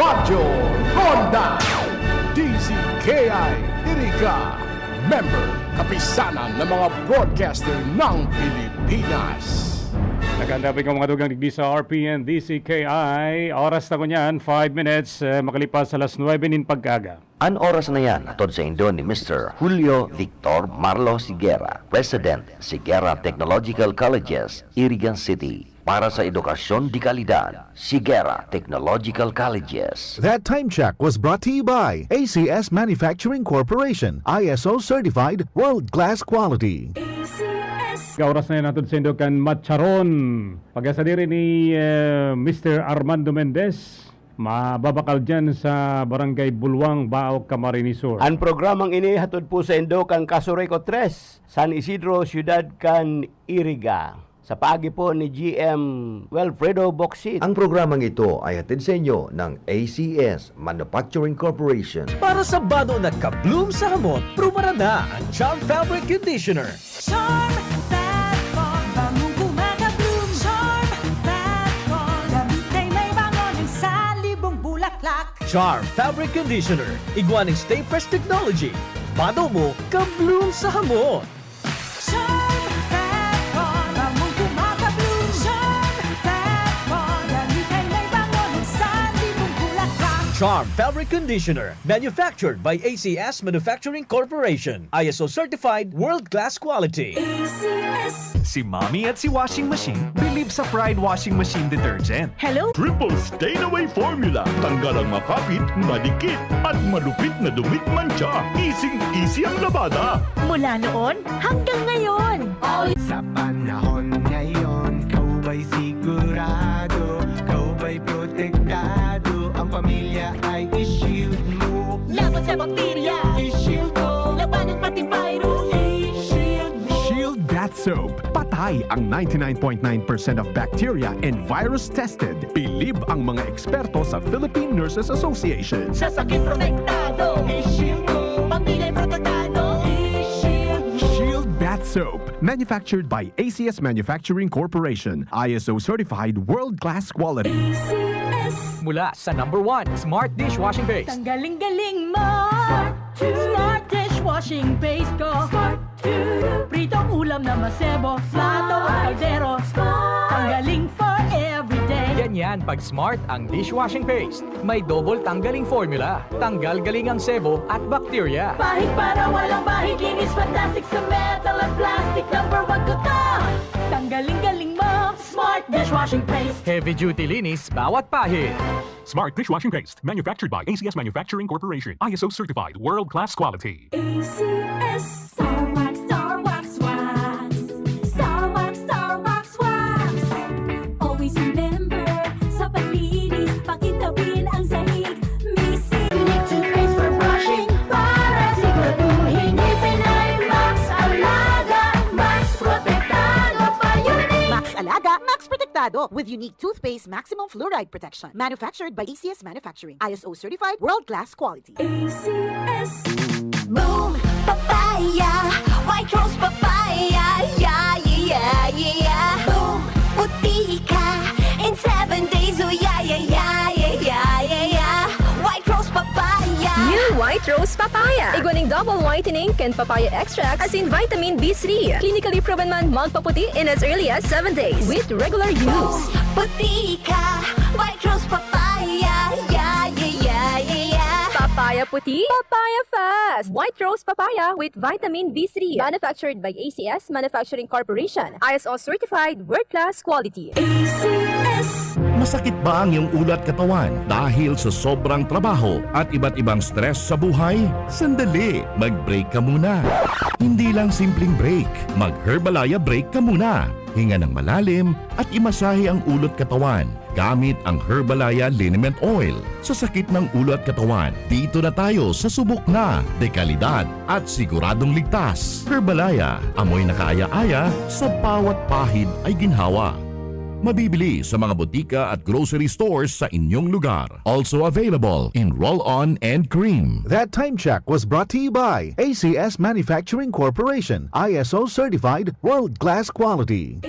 Radyo Ronda DZKI Iriga, member kapisanan ng mga broadcaster ng Pilipinas. Nagandapin ko mga dugang digdi sa RPN DCKI. Oras na ko niyan, 5 minutes, makalipas sa alas 9 nin pagkaga. An oras na yan atod sa Indo ni Mr. Julio Victor Marlo Sigera, President, Sigera Technological Colleges, Irigan City. Para sa edukasyon di kalidad, Sigera Technological Colleges. That time check was brought to you by ACS Manufacturing Corporation, ISO certified world-class quality. Oras na yan natin sa Indokan Matcharon. Pagkasadiri ni Mr. Armando Mendez, mababakal dyan sa Barangay Bulwang, Bao, Camarines Sur. Ang programang ini hatod po sa Indokan Casureco 3, San Isidro, Ciudad Can Iriga. Sa paagi po ni GM Wilfredo Boxit. Ang programang ito ay hatid sa inyo ng ACS Manufacturing Corporation. Para sa bado na kabloom sa hamot, prumara na ang Charm Fabric Conditioner. Charm Fatcon, bangong gumagabloom. Charm Fatcon, damit ay may bangon sa libong bulaklak. Charm Fabric Conditioner, iguaning Stay Fresh Technology. Bado mo, kabloom sa hamot. Charm Fatcon, bangong gumagabloom. Charm Fatcon, damit ay may bangon sa libong bulaklak. Charm Fabric Conditioner, manufactured by ACS Manufacturing Corporation. ISO certified world-class quality. ACS. Si Mommy at si Washing Machine believe sa Pride Washing Machine Detergent. Hello? Triple Stain-Away Formula. Tanggal ang makapit, madikit, at malupit na dumit mancha. Easy ang labada. Mula noon hanggang ngayon. Sa panahon ngayon, kau ba'y sigurado? Kau ba'y protektado? Ang pamilya ay i-shield mo. Laban sa bakterya, I-shield mo. laban ng pati virus. I-shield mo. Shield Bath Soap. Patay ang 99.9% of bacteria and virus tested. Believe ang mga eksperto sa Philippine Nurses Association. Sa sakit protektado, I-shield mo. pamilya protektado. I-shield mo. Shield Bath Soap. Manufactured by ACS Manufacturing Corporation. ISO certified world-class quality. ACS. Mula sa #1 Smart Dishwashing Base. Tanggaling-galing mo. Smart dishwashing paste ko. Pritong ulam na masebo. Plato o kaldero. Tanggaling for everyday. Ganyan pag Smart ang dishwashing paste. May double tanggaling formula. Tanggal galing ang sebo at bakterya. Bahid para walang bahid. Linis fantastic sa metal at plastic. #1 ko to. Tanggaling-galing mo. Smart dishwashing paste. Heavy duty linis bawat pahid. Smart Dishwashing Paste. Manufactured by ACS Manufacturing Corporation. ISO certified world-class quality. ACS. Star Wax, Star Wax Wax. Star Wax, Star Wax Wax. Always remember, sa paglinis, pakitawin ang sahig. Missing. Unique toothpaste for brushing, para siguraduhin ngipin ay Max Alaga. Max Protektado pa yun. Max Alaga, Max Protektado with unique toothpaste maximum fluoride protection. Manufactured by ACS Manufacturing. ISO certified world-class quality. ACS. Boom, papaya, white rose papaya, yeah, yeah, yeah. Boom, puti ka in 7 days, oh yeah, yeah, yeah, yeah, yeah, yeah, yeah. White rose papaya. New White Rose Papaya. Iguaning double whitening and papaya extract as in vitamin B3. Clinically proven man magpaputi in as early as 7 days with regular use. Puti ka, white rose papaya, yeah, yeah, yeah, yeah, yeah. Papaya puti, papaya fast. White Rose Papaya with vitamin B3. Manufactured by ACS Manufacturing Corporation. ISO certified world-class quality. ACS. Masakit ba ang iyong ulat katawan dahil sa sobrang trabaho at iba't ibang stress sa buhay? Sandali, mag-break ka muna. Hindi lang simpleng break, mag-Herbalaya break ka muna. Hinga ng malalim at imasahe ang ulot katawan gamit ang Herbalaya Liniment Oil. Sa sakit ng ulo at katawan, dito na tayo sa subok na, dekalidad at siguradong ligtas. Herbalaya, amoy na kaaya-aya, sa bawat pahid ay ginhawa. Mabibili sa mga botika at grocery stores sa inyong lugar. Also available in roll-on and cream. That time check was brought to you by ACS Manufacturing Corporation. ISO certified world-class quality.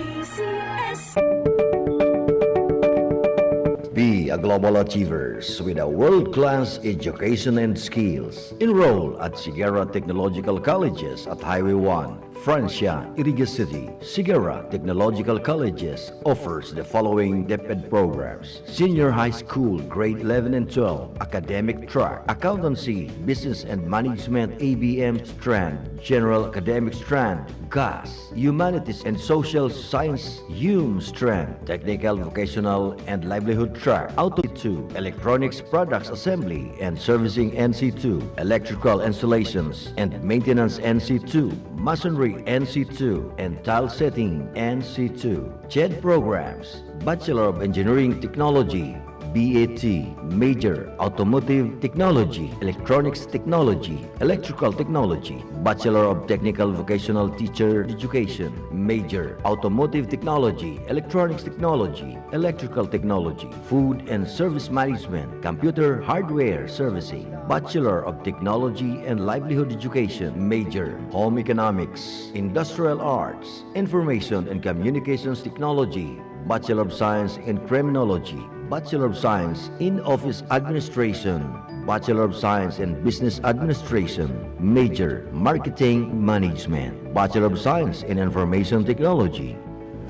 Be Be a global achievers with a world-class education and skills. Enroll at Sigera Technological Colleges at Highway 1, Francia, Iriga City. Sigera Technological Colleges offers the following DepEd programs: Senior High School, Grade 11 and 12, Academic Track, Accountancy, Business and Management, ABM Strand, General Academic Strand, GAS, Humanities and Social Science, HUM Strand, Technical, Vocational and Livelihood Track, Auto 2, Electronics Products Assembly and Servicing NC2, Electrical Installations and Maintenance NC2, Masonry NC2, and Tile Setting NC2. CHED programs: Bachelor of Engineering Technology, BAT, Major Automotive Technology, Electronics Technology, Electrical Technology, Bachelor of Technical Vocational Teacher Education, Major Automotive Technology, Electronics Technology, Electrical Technology, Food and Service Management, Computer Hardware Servicing, Bachelor of Technology and Livelihood Education, Major Home Economics, Industrial Arts, Information and Communications Technology, Bachelor of Science in Criminology, Bachelor of Science in Office Administration, Bachelor of Science in Business Administration, Major Marketing Management, Bachelor of Science in Information Technology.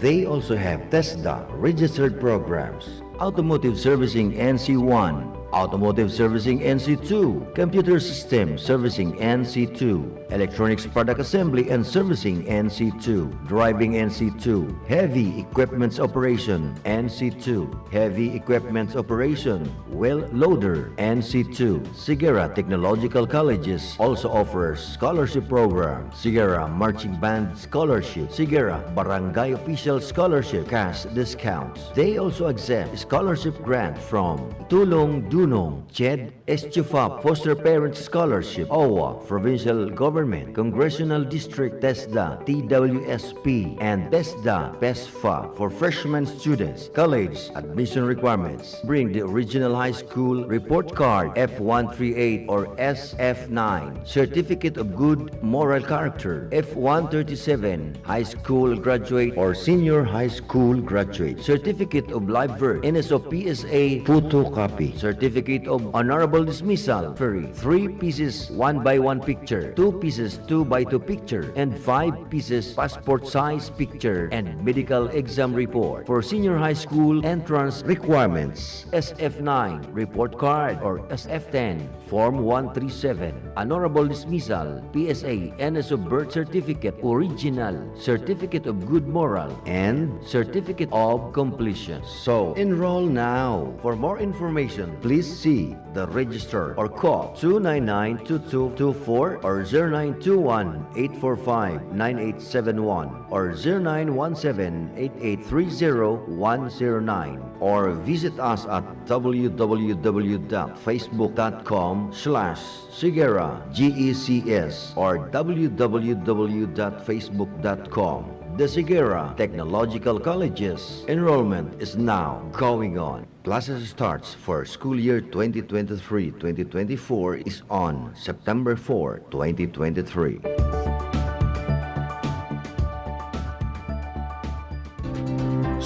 They also have TESDA registered programs: Automotive Servicing NC1, Automotive Servicing NC2, Computer System Servicing NC2, Electronics Product Assembly and Servicing NC2, Driving NC2, Heavy Equipments Operation NC2, Heavy Equipments Operation, Well Loader NC2. Sigera Technological Colleges also offers scholarship program: Sigera Marching Band Scholarship, Sigera Barangay Official Scholarship, cash discounts. They also accept scholarship grant from Tulong Dunong, CHED, Estufa Foster Parents Scholarship, OWA, Provincial Government, Congressional District, TESDA, TWSP, and TESDA, PESFA for freshman students. College admission requirements: bring the original high school report card F138 or SF9, Certificate of Good Moral Character F137, high school graduate or senior high school graduate, Certificate of Live Birth, NSO PSA photocopy, Certificate of Honorable Dismissal, 3 pieces 1x1 picture, 2 pieces 2x2 picture, and 5 pieces passport size picture and medical exam report. For senior high school entrance requirements: SF9 report card or SF10, Form 137, Honorable Dismissal, PSA, NSO birth certificate, original, Certificate of Good Moral, and Certificate of Completion. So, enroll now. For more information, please see the register or call 299-2224 or 0921-845-9871 or 0917-8830-109 or visit us at www.facebook.com/Sigera GECS or www.facebook.com. The Sigera Technological Colleges enrollment is now going on. Classes starts for school year 2023-2024 is on September 4, 2023.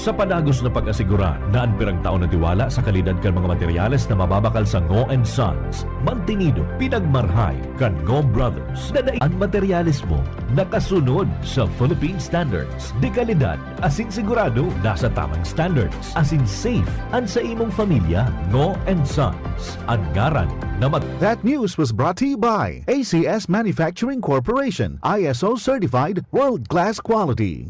Sa padagos na pag-asigura na ang pirang taon na tiwala sa kalidad kan mga materyales na mababakal sa Ngo & Sons, mantinido, pinagmarhay kan Ngo Brothers na ang materyales mo nakasunod sa Philippine Standards. Di kalidad, asin sigurado nasa tamang standards, asin safe ang sa imong pamilya. Ngo & Sons, ang ngaran na That news was brought to you by ACS Manufacturing Corporation, ISO Certified World-Class Quality.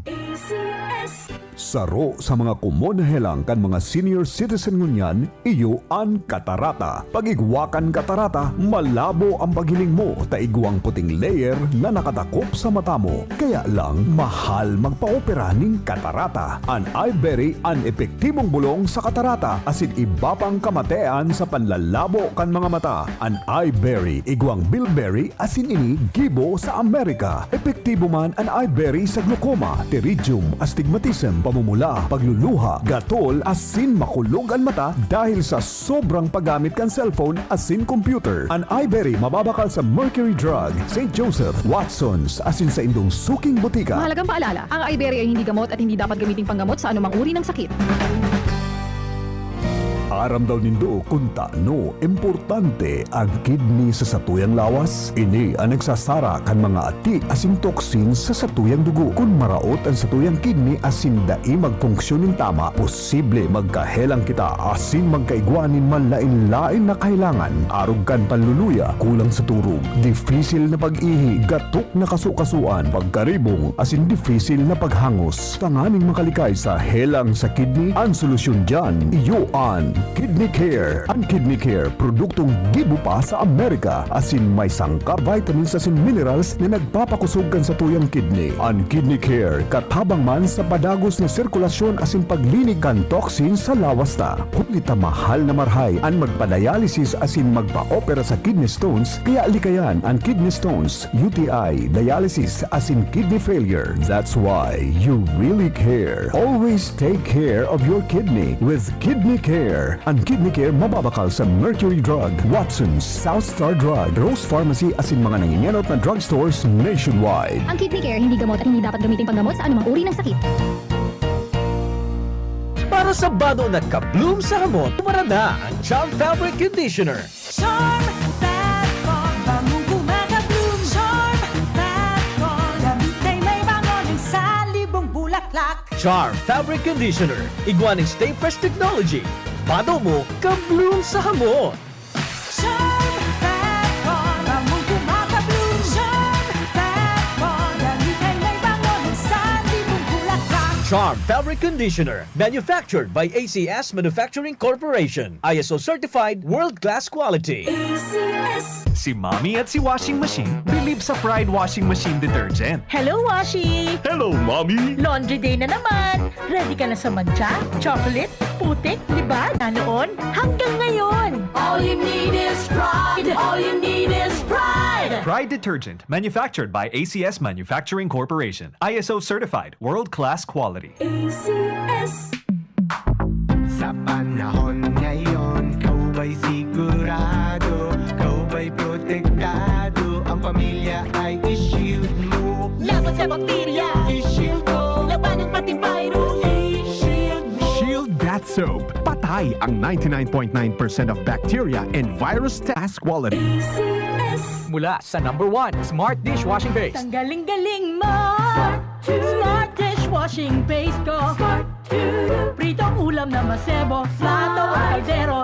Saro sa mga kumonahelang kan mga senior citizen ngunyan, iyo ang katarata. Pagigwakan katarata, malabo ang paghiling mo, taigwang puting layer na nakatakop sa mata mo. Kaya lang, mahal magpa-opera ning katarata. An iBerry, an epektibong bulong sa katarata, asin iba pang kamatean sa panlalabo kan mga mata. An iBerry, igwang bilberry, asin ini gibo sa Amerika. Epektibo man an iBerry sa glaucoma, pterygium, astigmatism, pamumula, pagluluha, gatol, asin makulog ang mata dahil sa sobrang paggamit kan cellphone asin computer. An iBerry mababakal sa Mercury Drug, St. Joseph, Watson's, asin sa indong suking butika. Mahalagang paalala, ang iBerry ay hindi gamot at hindi dapat gamiting panggamot sa anumang uri ng sakit. Aram daw nindo kung taano importante ang kidney sa satuyang lawas. Ini ang nagsasara kan mga ati asin toksin sa satuyang dugo. Kung maraot ang satuyang kidney asin dai magfunksyonin tama, posible magkahelang kita asin magkaigwanin man lain-lain na kailangan. Arog kan panluluya, kulang sa turog, difficile na pag-ihi, gatok na kasukasuan, pagkaribong asin difficile na paghangos. Tanganing makalikay sa helang sa kidney, ang solusyon dyan, iyo ang Kidney Care. Ang Kidney Care, produktong gibo pa sa Amerika, asin may sangkap vitamins asin minerals na nagpapakusog sa tuyang kidney. Ang Kidney Care, katabang man sa padagos na sirkulasyon asin paglinig kan toxin sa lawas ta. Kunita mahal na marhay ang magpa-dialysis asin magpa-opera sa kidney stones, kaya likayan ang kidney stones, UTI, dialysis asin kidney failure. That's why you really care. Always take care of your kidney with Kidney Care. Ang Kidney Care mababakal sa Mercury Drug, Watson's, South Star Drug, Rose Pharmacy asin mga nanginyanot na drugstores nationwide. Ang Kidney Care hindi gamot at hindi dapat gamitin panggamot sa anumang uri ng sakit. Para sa bado na ka-bloom sa hamon, tumara na ang Charm Fabric Conditioner. Charm Fat Con, bagong kumaka-bloom. Charm Fat Con, gamit ay may bangon ng salibong bulaklak. Charm Fabric Conditioner. Iguaning Stay Fresh Technology. Bado mo, ka-bloom sa hamon. Charm Fat Con, bagong kumaka-bloom. Charm Fat Con, gamit ay may bangon ng salibong bulaklak. Charm Fabric Conditioner. Manufactured by ACS Manufacturing Corporation. ISO certified world-class quality. ACS. Si Mommy at si Washing Machine believe sa Pride Washing Machine Detergent. Hello, Washi! Hello, Mommy! Laundry day na naman! Ready ka na sa mancha, chocolate, putik, libag? Noon hanggang ngayon! All you need is pride. All you need is pride. Pride Detergent, manufactured by ACS Manufacturing Corporation. ISO certified world-class quality. ACS. Sa panahon ngayon, kau ba'y sigurado? Kau ba'y protektado? Ang pamilya ay i-shield mo. Laban sa bakterya! I-shield ko. Labanan pati virus! Shield mo. Shield Bath Soap. Patay ang 99.9% of bacteria and virus test quality. ACS. Mula sa number 1, Smart Dishwashing Paste. Tanggaling-galing mo! Smart dishwashing paste ko! Smart 2. Pritong ulam na masebo, plato o kaldero.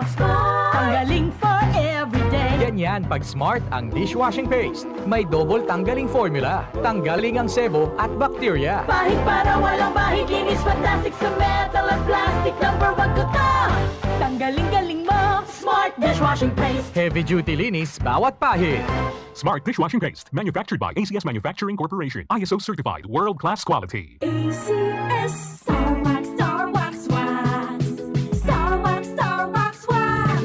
Tanggaling for everyday. Ganyan pag Smart ang dishwashing paste. May double tanggaling formula. Tanggaling ang sebo at bakterya. Bahid para walang bahid, linis fantastic sa metal at plastic. Number 1 ko to! Tanggaling-galing mo! Smart dishwashing paste. Heavy duty linis bawat pahid. Smart Dishwashing Paste, manufactured by ACS Manufacturing Corporation. ISO certified world-class quality. ACS. Star Wax, Star Wax Wax. Star Wax, Star Wax Wax.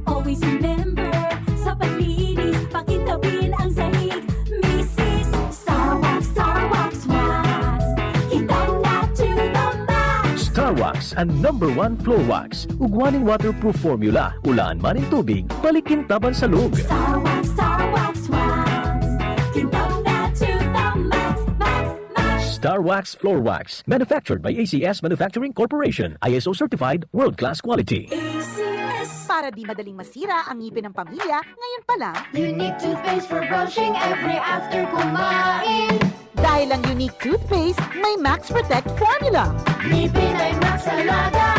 Always remember, sa paglinis, pakitabin ang sahig. Mrs. Star Wax, Star Wax Wax. Kitang na to the max. Star Wax ang number 1 floor wax. Ugwaning waterproof formula. Ulaan man in tubig, balikin taban sa lug. Star Wax, Star Wax Wax. Kitang na to the max, max, max. Star Wax Floor Wax. Manufactured by ACS Manufacturing Corporation. ISO certified world-class quality. ACS. Para di madaling masira ang ngipin ng pamilya, ngayon pa lang, Unique toothpaste for brushing every after kumain. dahil ang unique toothpaste, may Max Protect formula. Ngipin ay Max Alaga.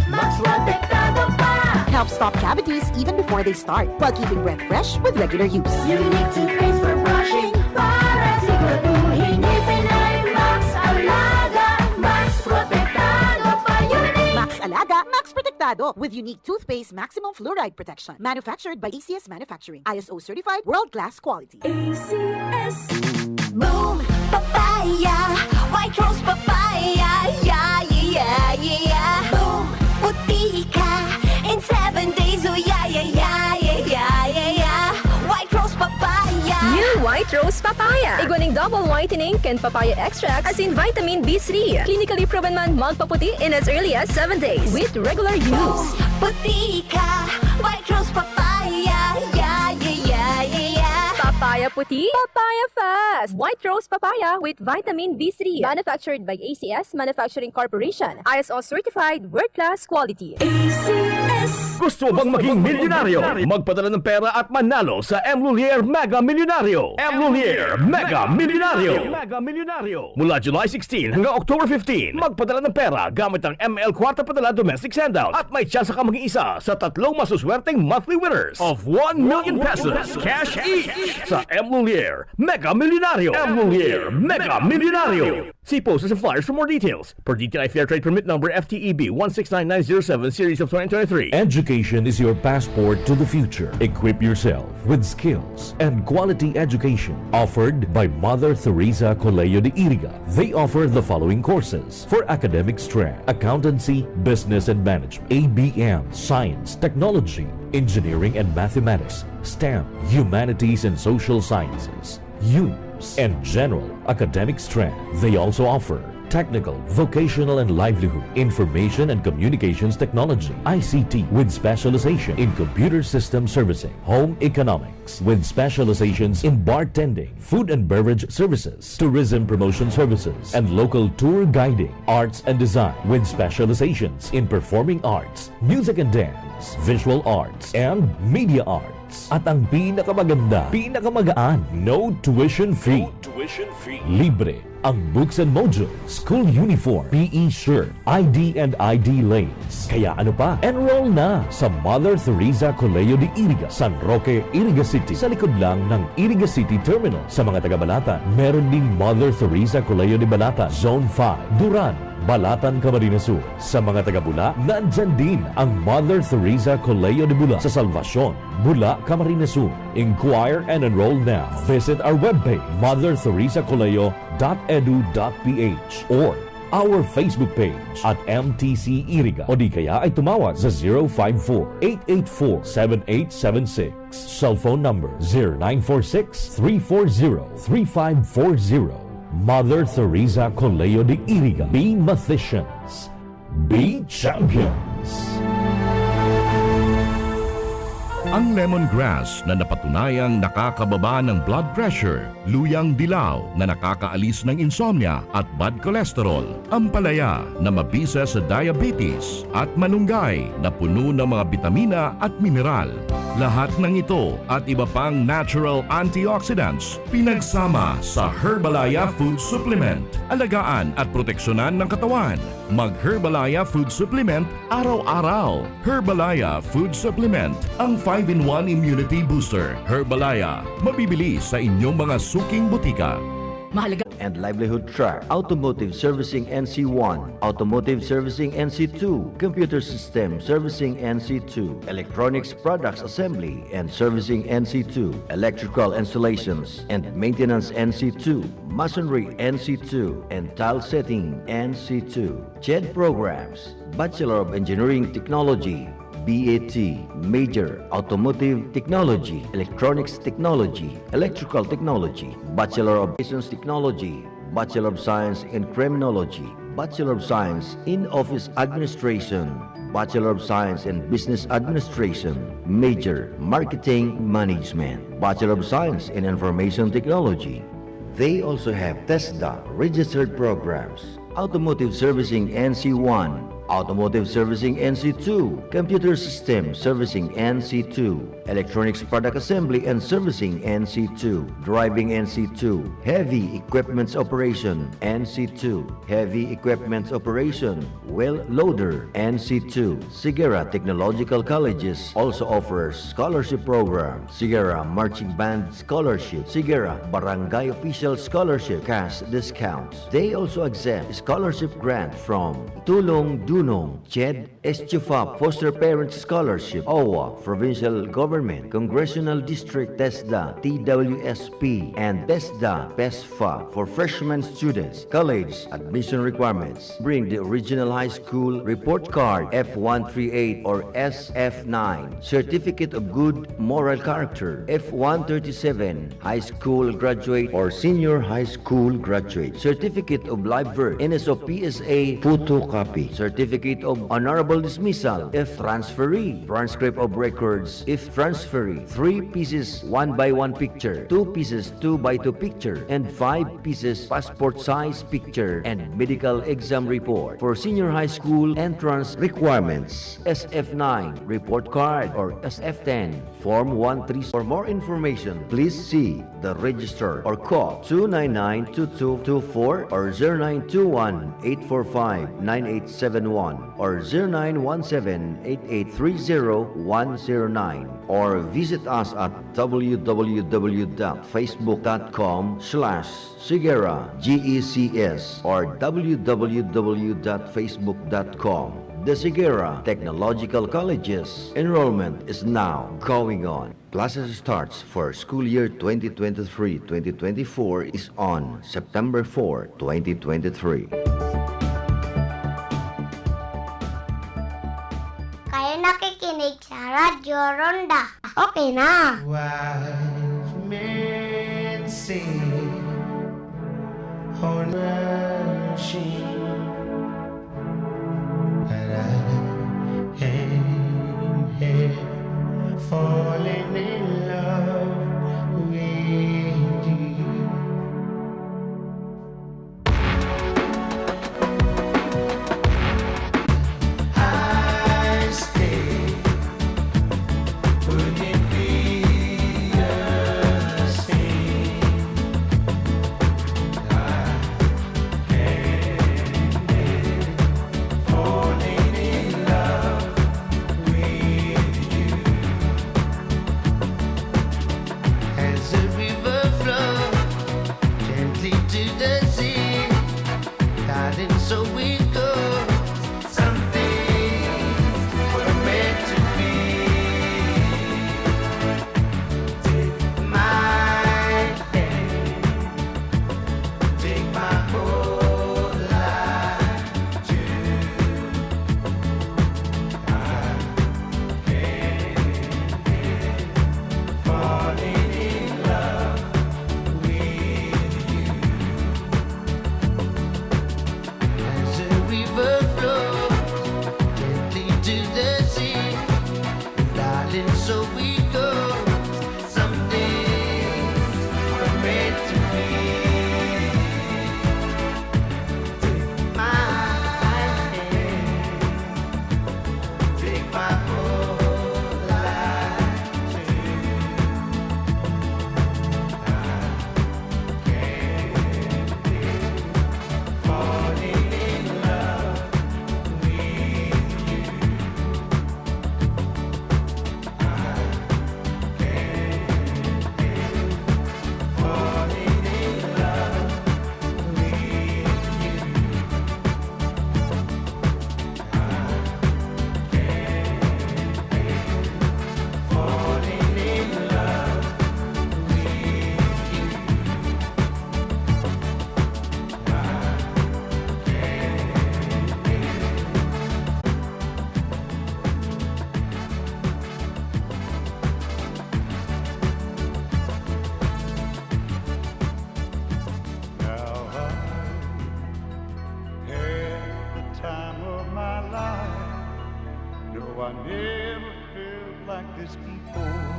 Max protektado pa. Helps stop cavities even before they start, while keeping breath fresh with regular use. Unique toothpaste for brushing. Para siguraduhin ngipin ay Max Alaga. Max protektado pa. Unique. Max Alaga, Max Protectado with unique toothpaste maximum fluoride protection. Manufactured by ACS Manufacturing. ISO certified world-class quality. ACS. Boom, papaya, white rose papaya, yeah, yeah, yeah. Boom, puti ka in 7 days, oh yeah, yeah, yeah, yeah, yeah, yeah, yeah. White rose papaya. New White Rose Papaya. Iguaning double whitening and papaya extract as in vitamin B3. Clinically proven man magpaputi in as early as 7 days with regular use. Puti ka, white rose papaya, yeah, yeah, yeah, yeah, yeah. Papaya Papaya puti, papaya fast. White rose papaya with vitamin B3. Manufactured by ACS Manufacturing Corporation. ISO certified world-class quality. Gusto bang maging milyonaryo? Magpadala ng pera at manalo sa M. Lulier Mega Milyonaryo. M. Lulier Mega Milyonaryo. Mula July 16 hanggang October 15, magpadala ng pera gamit ang ML Kwarta Padala Domestic Handout at may tsansa ka maging isa sa 3 masuswerteng monthly winners of 1 million pesos cash each sa M. Lulier Mega Milyonaryo. M. Lulier Mega Milyonaryo. See posters and flyers for more details. Per DTI Fair Trade Permit Number FTEB 169907 Series of 2023. Education is your passport to the future. Equip yourself with skills and quality education offered by Mother Teresa Colegio de Iriga. They offer the following courses for academic strength: accountancy, business and management, ABM, science, technology, engineering and mathematics, STEM, humanities and social sciences, UNS, and general academic strength. They also offer technical, vocational and livelihood, information and communications technology, ICT with specialization in computer system servicing, home economics with specializations in bartending, food and beverage services, tourism promotion services, and local tour guiding, arts and design with specializations in performing arts, music and dance, visual arts, and media arts. At ang pinakamaganda, pinakamagaan, no tuition fee. Libre ang books and modules, school uniform, PE shirt, ID and ID lanes. Kaya ano pa? Enroll na sa Mother Teresa Colegio de Iriga, San Roque, Iriga City. Sa likod lang ng Iriga City Terminal. Sa mga taga-Balata, meron ding Mother Teresa Colegio de Balata, Zone 5, Duran, Balatan, Camarines Sur. Sa mga taga-Bula, nandyan din ang Mother Teresa Colegio de Bula sa Salvacion, Bula, Camarines Sur. Inquire and enroll now. Visit our webpage, motherteresacolegio.edu.ph or our Facebook page at MTC Iriga o di kaya ay tumawag sa 054-884-7876. Cellphone number 0946-340-3540. Mother Teresa Colegio de Iriga. Be mathematicians. Be champions. Ang lemongrass na napatunayang nakakababa ng blood pressure, luyang dilaw na nakakaalis ng insomnia at bad cholesterol, ampalaya na mabisa sa diabetes at malunggay na puno ng mga bitamina at mineral. Lahat ng ito at iba pang natural antioxidants pinagsama sa Herbalaya Food Supplement. Alagaan at proteksyonan ng katawan. Mag-Herbalaya Food Supplement araw-araw. Herbalaya Food Supplement, ang 5-in-1 immunity booster. Herbalaya, mabibili sa inyong mga suking butika. Mahalaga and livelihood track, automotive servicing NC1, automotive servicing NC2, computer system servicing NC2, electronics products assembly and servicing NC2, electrical installations and maintenance NC2, masonry NC2, and tile setting NC2. CHED programs, Bachelor of Engineering Technology, BAT, Major Automotive Technology, Electronics Technology, Electrical Technology, Bachelor of Business Technology, Bachelor of Science in Criminology, Bachelor of Science in Office Administration, Bachelor of Science in Business Administration, Major Marketing Management, Bachelor of Science in Information Technology. They also have TESDA registered programs, Automotive Servicing NC1, Automotive Servicing NC2, Computer System Servicing NC2, Electronics Product Assembly and Servicing NC2, Driving NC2, Heavy Equipments Operation NC2, Heavy Equipments Operation, Well Loader NC2. Sigera Technological Colleges also offers scholarship program, Sigera Marching Band Scholarship, Sigera Barangay Official Scholarship, cash discounts. They also accept scholarship grant from Tulong Dunong, CHED, Estufa Foster Parents Scholarship, OWA, Provincial Government, Congressional District, TESDA, TWSP, and TESDA, PESFA for freshman students. College admission requirements. Bring the original high school report card, F138 or SF9, Certificate of Good Moral Character, F137, high school graduate or senior high school graduate, Certificate of Live Birth, NSO PSA photocopy, Certificate certificate of honorable dismissal if transferee, transcript of records if transferee, 3 pieces 1x1 picture, 2 pieces 2x2 picture, and 5 pieces passport size picture and medical exam report. For senior high school entrance requirements, SF9 report card or SF10 form 13. For more information, please see the registrar or call 299-2224 or 0921-845-9871 or 0917-8830-109 or visit us at www.facebook.com/Sigera GECS or www.facebook.com. The Sigera Technological Colleges enrollment is now going on. Classes starts for school year 2023-2024 is on September 4, 2023. Kayo nakikinig sa Radyo Ronda. Okay na. Wise men say on machine, and I am here falling in love with you. I stay. Would it be a sin? I can't falling in love with you. As a river flows gently to the sea, darling, so it goes. Some things were meant to be. Take my hand, take my whole life too. I can't falling in love with you. As a river flows gently to the sea, darling, so we go. Some things were meant to be. Take my hand, take my whole life too. I can't falling in love with you. I can't falling in love with you. I can't falling in love with Now I had the time of my life. No, I never felt like this before.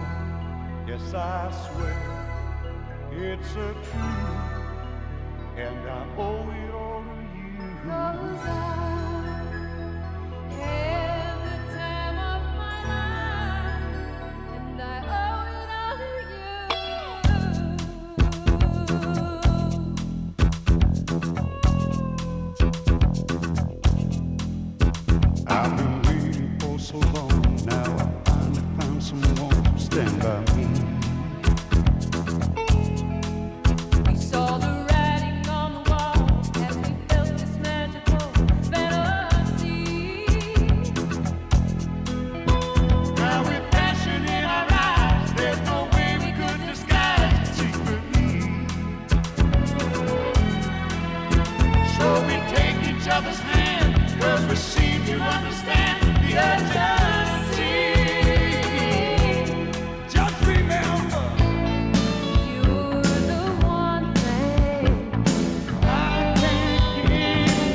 Yes, I swear it's a truth, and I owe it all to you. 'Cause I